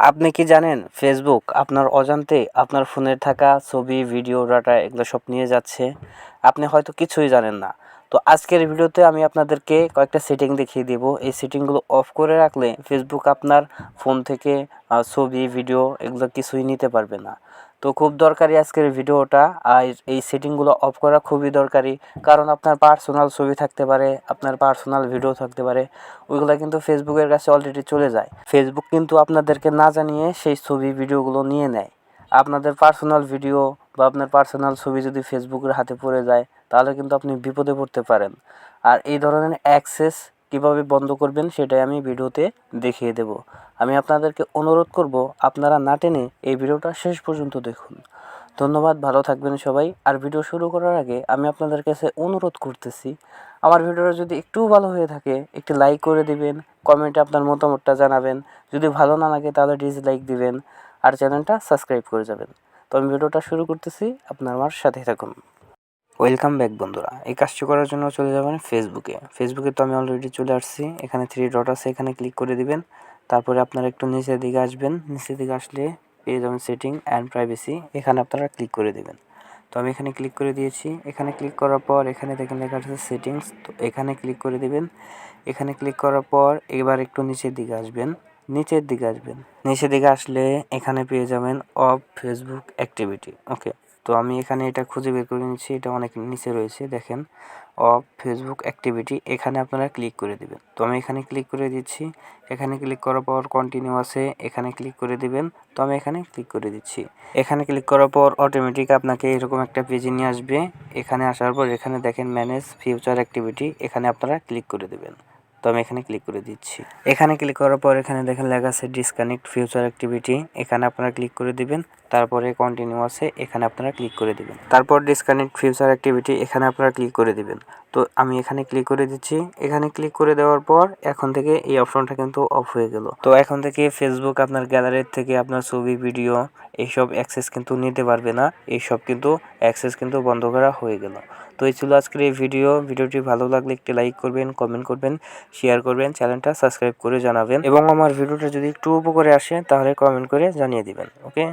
আপনি কি জানেন ফেসবুক আপনার অজান্তে আপনার ফোনের থাকা ছবি, ভিডিও, ডাটা এগুলো সব নিয়ে যাচ্ছে? আপনি হয়তো কিছুই জানেন না। তো আজকের ভিডিওতে আমি আপনাদেরকে কয়েকটা সেটিং দেখিয়ে দেব। এই সেটিংগুলো অফ করে রাখলে ফেসবুক আপনার ফোন থেকে ছবি, ভিডিও এগুলো কিছুই নিতে পারবে না। তো খুব দরকারি আজকের ভিডিওটা। আর এই সেটিংগুলো অফ করা খুবই দরকারি, কারণ আপনার পার্সোনাল ছবি থাকতে পারে, আপনার পার্সোনাল ভিডিও থাকতে পারে, ওইগুলো কিন্তু ফেসবুকের কাছে অলরেডি চলে যায়। ফেসবুক কিন্তু আপনাদেরকে না জানিয়ে সেই ছবি, ভিডিওগুলো নিয়ে নেয়। আপনাদের পার্সোনাল ভিডিও বা আপনার পার্সোনাল ছবি যদি ফেসবুকের হাতে পড়ে যায়, তাহলে কিন্তু আপনি বিপদে পড়তে পারেন। আর এই ধরনের অ্যাক্সেস কীভাবে বন্ধ করবেন সেটাই আমি ভিডিওতে দেখিয়ে দেব। আমি আপনাদেরকে অনুরোধ করব, আপনারা না টেনে এই ভিডিওটা শেষ পর্যন্ত দেখুন। ধন্যবাদ, ভালো থাকবেন সবাই। আর ভিডিও শুরু করার আগে আমি আপনাদের কাছে অনুরোধ করতেছি, আমার ভিডিওটা যদি একটু ভালো হয়ে থাকে একটি লাইক করে দিবেন, কমেন্টে আপনার মতামতটা জানাবেন। যদি ভালো না লাগে তাহলে ডিসলাইক দিবেন, আর চ্যানেলটা সাবস্ক্রাইব করে যাবেন। তো আমি ভিডিওটা শুরু করতেছি, আপনার আমার সাথে থাকুন। ওয়েলকাম ব্যাক বন্ধুরা। এই কাজটি করার জন্য চলে যাবেন ফেসবুকে তো আমি অলরেডি চলে আসছি। এখানে 3 ডট আছে, এখানে ক্লিক করে দিবেন। তারপরে আপনারা একটু নিচের দিকে আসবেন। নিচের দিকে আসলে পেয়ে যাবেন সেটিং অ্যান্ড প্রাইভেসি, এখানে আপনারা ক্লিক করে দেবেন। তো আমি এখানে ক্লিক করে দিয়েছি। এখানে ক্লিক করার পর এখানে দেখেন লেখা আছে সেটিংস, তো এখানে ক্লিক করে দিবেন। এখানে ক্লিক করার পর এবার একটু নিচের দিকে আসবেন। নিচের দিকে আসলে এখানে পেয়ে যাবেন অফ ফেসবুক অ্যাক্টিভিটি। ওকে, তো আমি এখানে এটা খুঁজে বের করে নিচ্ছি। এটা অনেক নিচে রয়েছে, দেখেন অফ ফেসবুক অ্যাক্টিভিটি, এখানে আপনারা ক্লিক করে দিবেন। তো আমি এখানে ক্লিক করে দিচ্ছি। এখানে ক্লিক করার পর কন্টিনিউ আছে, এখানে ক্লিক করে দিবেন। তো আমি এখানে ক্লিক করে দিচ্ছি। এখানে ক্লিক করার পর অটোমেটিক আপনাকে এরকম একটা পেজে নিয়ে আসবে। এখানে আসার পর এখানে দেখেন ম্যানেজ ফিউচার অ্যাক্টিভিটি, এখানে আপনারা ক্লিক করে দেবেন। তো আমি এখানে ক্লিক করে দিচ্ছি। এখানে ক্লিক করার পর এখানে দেখেন লেখা আছে ডিসকানেক্ট ফিউচার অ্যাক্টিভিটি, এখানে আপনারা ক্লিক করে দিবেন। তারপরে কন্টিনিউ আছে, এখানে আপনারা ক্লিক করে দিবেন। তারপর ডিসকানেক্ট ফিউচার অ্যাক্টিভিটি, এখানে আপনারা ক্লিক করে দিবেন। তো আমি এখানে ক্লিক করে দিচ্ছি। এখানে ক্লিক করে দেওয়ার পর এখন থেকে এই অপশনটা কিন্তু অফ হয়ে গেল। তো এখন থেকে ফেসবুক আপনার গ্যালারির থেকে আপনার ছবি, ভিডিও এইসব অ্যাক্সেস কিন্তু নিতে পারবে না। এইসব কিন্তু অ্যাক্সেস কিন্তু বন্ধ করা হয়ে গেল। তো এই ছিল আজকের এই ভিডিওটি ভালো লাগলে একটি লাইক করবেন, কমেন্ট করবেন, শেয়ার করবেন, চ্যানেলটা সাবস্ক্রাইব করে জানাবেন, এবং আমার ভিডিওটা যদি একটু উপকারে আসে তাহলে কমেন্ট করে জানিয়ে দিবেন। ওকে।